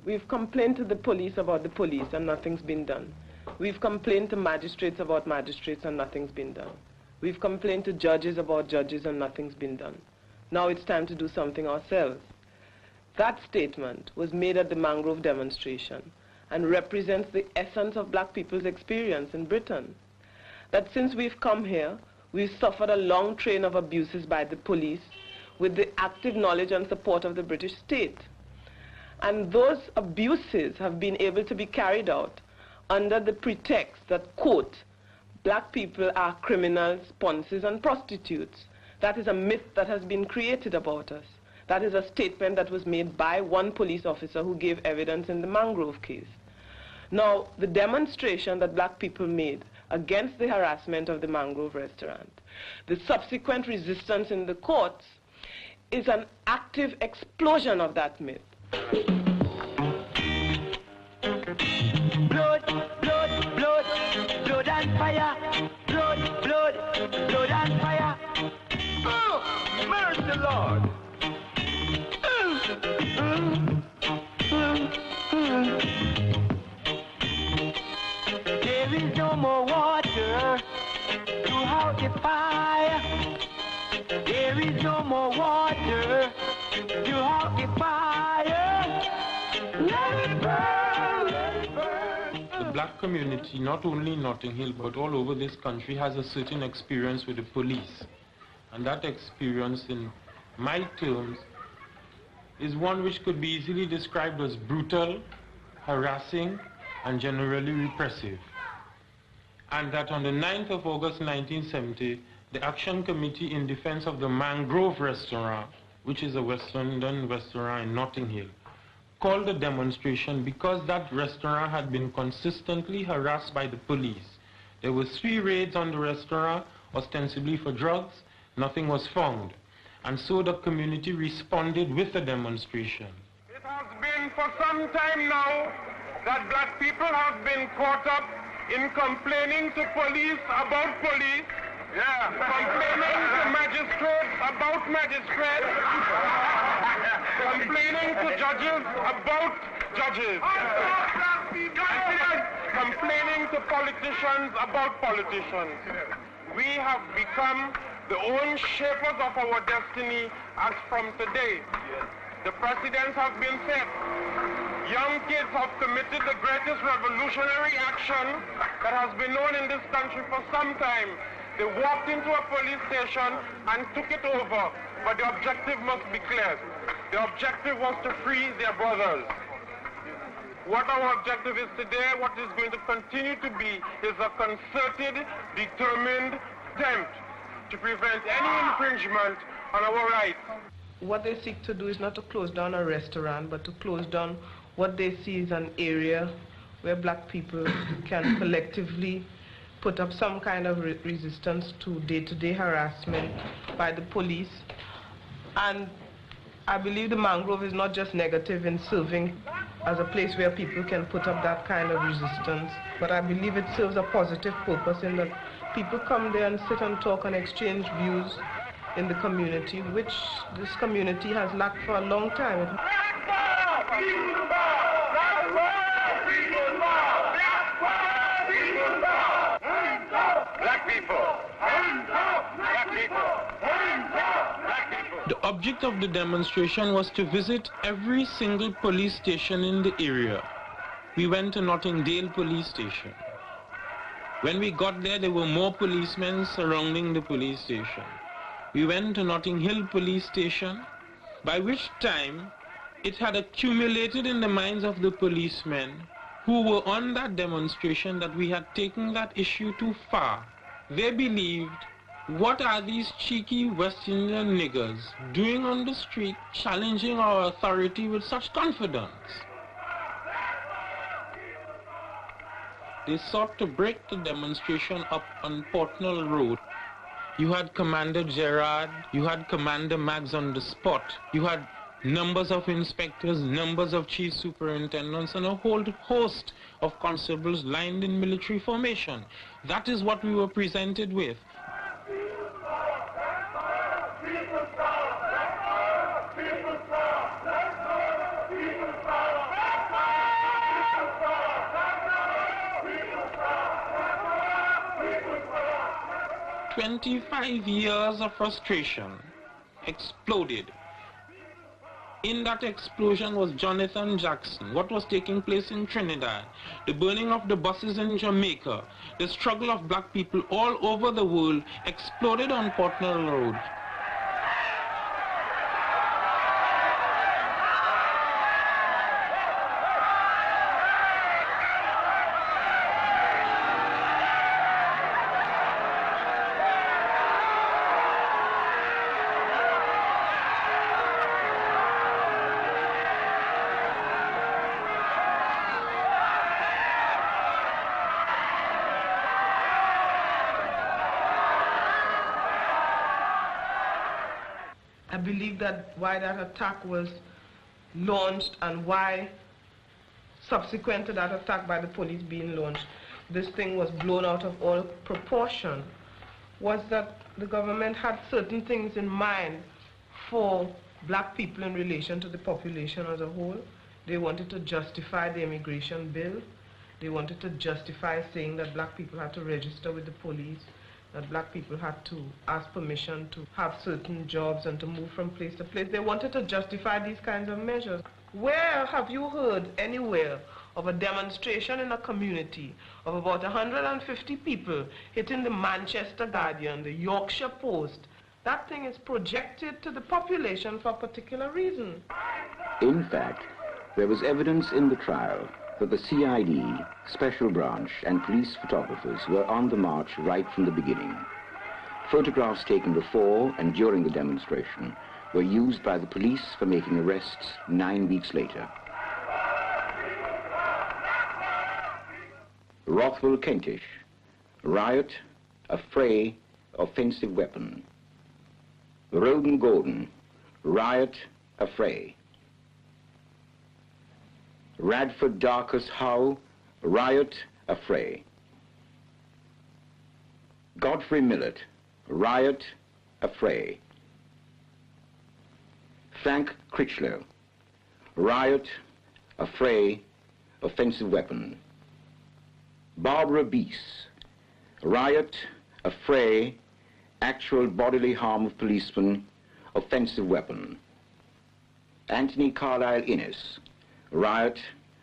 We've complained to the police about the police and nothing's been done. We've complained to magistrates about magistrates and nothing's been done. We've complained to judges about judges and nothing's been done. Now it's time to do something ourselves. That statement was made at the mangrove demonstration and represents the essence of black people's experience in Britain. That since we've come here, we've suffered a long train of abuses by the police with the active knowledge and support of the British state. And those abuses have been able to be carried out under the pretext that, quote, black people are criminals, ponces, and prostitutes. That is a myth that has been created about us. That is a statement that was made by one police officer who gave evidence in the Mangrove case. Now, the demonstration that black people made against the harassment of the Mangrove restaurant, the subsequent resistance in the courts, is an active explosion of that myth. Blood, blood, blood, blood and fire. Blood, blood, blood and fire. Oh, mercy, Lord. There is no more water to out the fire. There is no more water to out the fire. Let it burn, let it burn. The black community, not only in Notting Hill, but all over this country, has a certain experience with the police. And that experience, in my terms, is one which could be easily described as brutal, harassing, and generally repressive. And that on the 9th of August 1970, the Action Committee in Defense of the Mangrove Restaurant, which is a West London restaurant in Notting Hill, called a demonstration because that restaurant had been consistently harassed by the police. There were 3 raids on the restaurant, ostensibly for drugs. Nothing was found. And so the community responded with a demonstration. It has been for some time now that black people have been caught up in complaining to police about police, complaining to magistrates about magistrates, complaining to judges about judges, complaining to politicians about politicians. We have become the own shapers of our destiny as from today. The precedents have been set. Young kids have committed the greatest revolutionary action that has been known in this country for some time. They walked into a police station and took it over, but the objective must be clear. The objective was to free their brothers. What our objective is today, what is going to continue to be, is a concerted, determined attempt to prevent any infringement on our rights. What they seek to do is not to close down a restaurant, but to close down what they see is an area where black people can collectively put up some kind of resistance to day-to-day harassment by the police. And I believe the Mangrove is not just negative in serving as a place where people can put up that kind of resistance, but I believe it serves a positive purpose in that people come there and sit and talk and exchange views in the community, which this community has lacked for a long time. Black people! Black people! Black people! The object of the demonstration was to visit every single police station in the area. We went to Notting Dale police station. When we got there, there were more policemen surrounding the police station. We went to Notting Hill police station, by which time it had accumulated in the minds of the policemen who were on that demonstration that we had taken that issue too far. They believed, what are these cheeky West Indian niggers doing on the street, challenging our authority with such confidence? They sought to break the demonstration up on Portnell Road. You had Commander Gerard, you had Commander Maggs on the spot, you had numbers of inspectors, numbers of chief superintendents, and a whole host of constables lined in military formation. That is what we were presented with. 25 years of frustration exploded. In that explosion was Jonathan Jackson, what was taking place in Trinidad, the burning of the buses in Jamaica, the struggle of black people all over the world exploded on Portland Road. I believe that why that attack was launched and why subsequent to that attack by the police being launched, this thing was blown out of all proportion, was that the government had certain things in mind for black people in relation to the population as a whole. They wanted to justify the immigration bill. They wanted to justify saying that black people had to register with the police, that black people had to ask permission to have certain jobs and to move from place to place. They wanted to justify these kinds of measures. Where have you heard anywhere of a demonstration in a community of about 150 people hitting the Manchester Guardian, the Yorkshire Post? That thing is projected to the population for a particular reason. In fact, there was evidence in the trial that the CID, Special Branch, and police photographers were on the march right from the beginning. Photographs taken before and during the demonstration were used by the police for making arrests 9 weeks later. Rothwell Kentish, riot, affray, offensive weapon. Roden Gordon, riot, affray. Radford Darcus Howe, riot, affray. Godfrey Millett, riot, affray. Frank Critchlow, riot, affray, offensive weapon. Barbara Beese, riot, affray, actual bodily harm of policeman, offensive weapon. Anthony Carlisle Innes, riot,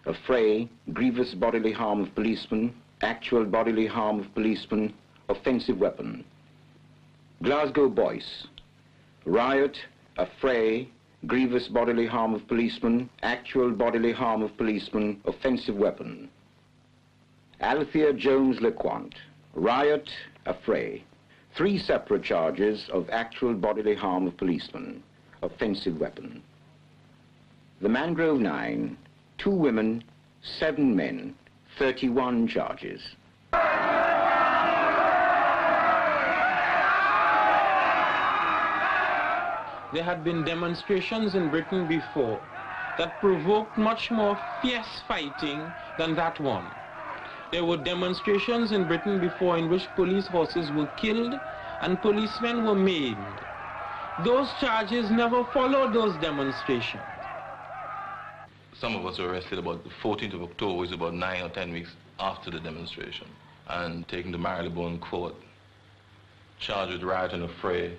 affray, grievous bodily harm of policeman, actual bodily harm of policeman, offensive weapon. Glasgow Boyce, riot, affray, grievous bodily harm of policeman, actual bodily harm of policeman, offensive weapon. Althea Jones LeQuant, riot, affray. 3 separate charges of actual bodily harm of policeman, offensive weapon. The Mangrove 9, 2 women, 7 men, 31 charges. There had been demonstrations in Britain before that provoked much more fierce fighting than that one. There were demonstrations in Britain before in which police horses were killed and policemen were maimed. Those charges never followed those demonstrations. Some of us were arrested about the 14th of October, which is about 9 or 10 weeks after the demonstration, and taken to Marylebone Court, charged with riot and affray.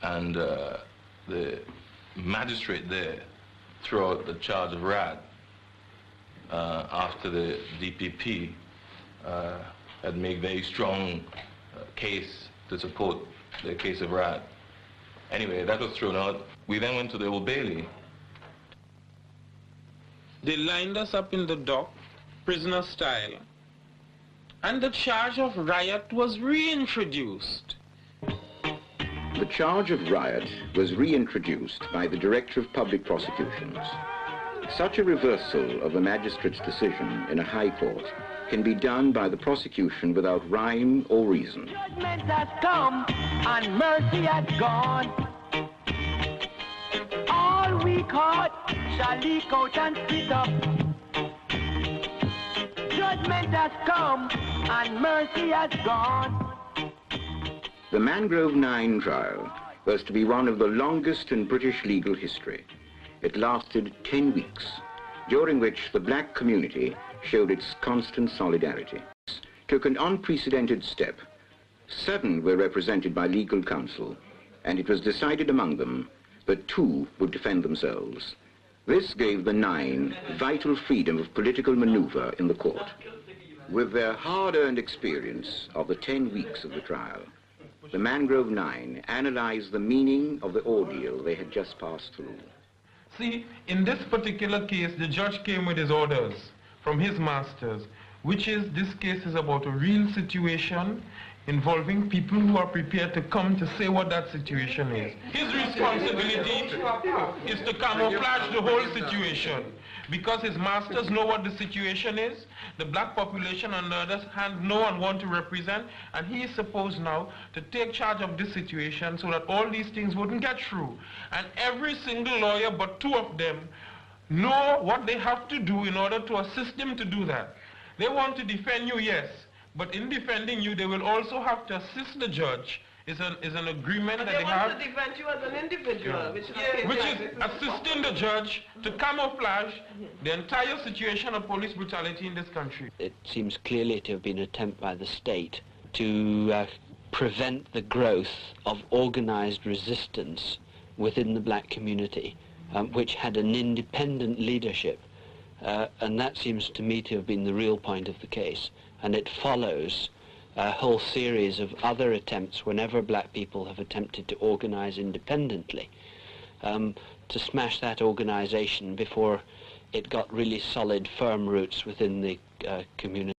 And the magistrate there threw out the charge of RAD after the DPP had made very strong case to support the case of RAD. Anyway, that was thrown out. We then went to the Old Bailey. They lined us up in the dock, prisoner style, and the charge of riot was reintroduced. The charge of riot was reintroduced by the Director of Public Prosecutions. Such a reversal of a magistrate's decision in a high court can be done by the prosecution without rhyme or reason. Judgment has come and mercy has gone. All weak heart shall leak out and split up. Judgment has come and mercy has gone. The Mangrove 9 trial was to be one of the longest in British legal history. It lasted 10 weeks, during which the black community showed its constant solidarity. Took an unprecedented step, 7 were represented by legal counsel, and it was decided among them that 2 would defend themselves. This gave the 9 vital freedom of political maneuver in the court. With their hard-earned experience of the 10 weeks of the trial, the Mangrove 9 analyzed the meaning of the ordeal they had just passed through. See, in this particular case, the judge came with his orders from his masters, which is, this case is about a real situation involving people who are prepared to come to say what that situation is. His responsibility is to camouflage the whole situation, because his masters know what the situation is. The black population, on the other hand, no one wants to represent, and he is supposed now to take charge of this situation so that all these things wouldn't get through. And every single lawyer but 2 of them know what they have to do in order to assist him to do that. They want to defend you, yes, but in defending you, they will also have to assist the judge. Is an agreement that they have. They want to defend you as an individual, Yeah. which is assisting the judge to camouflage the entire situation of police brutality in this country. It seems clearly to have been an attempt by the state to prevent the growth of organized resistance within the black community, which had an independent leadership. And that seems to me to have been the real point of the case. And it follows a whole series of other attempts whenever black people have attempted to organize independently, to smash that organization before it got really solid, firm roots within the community.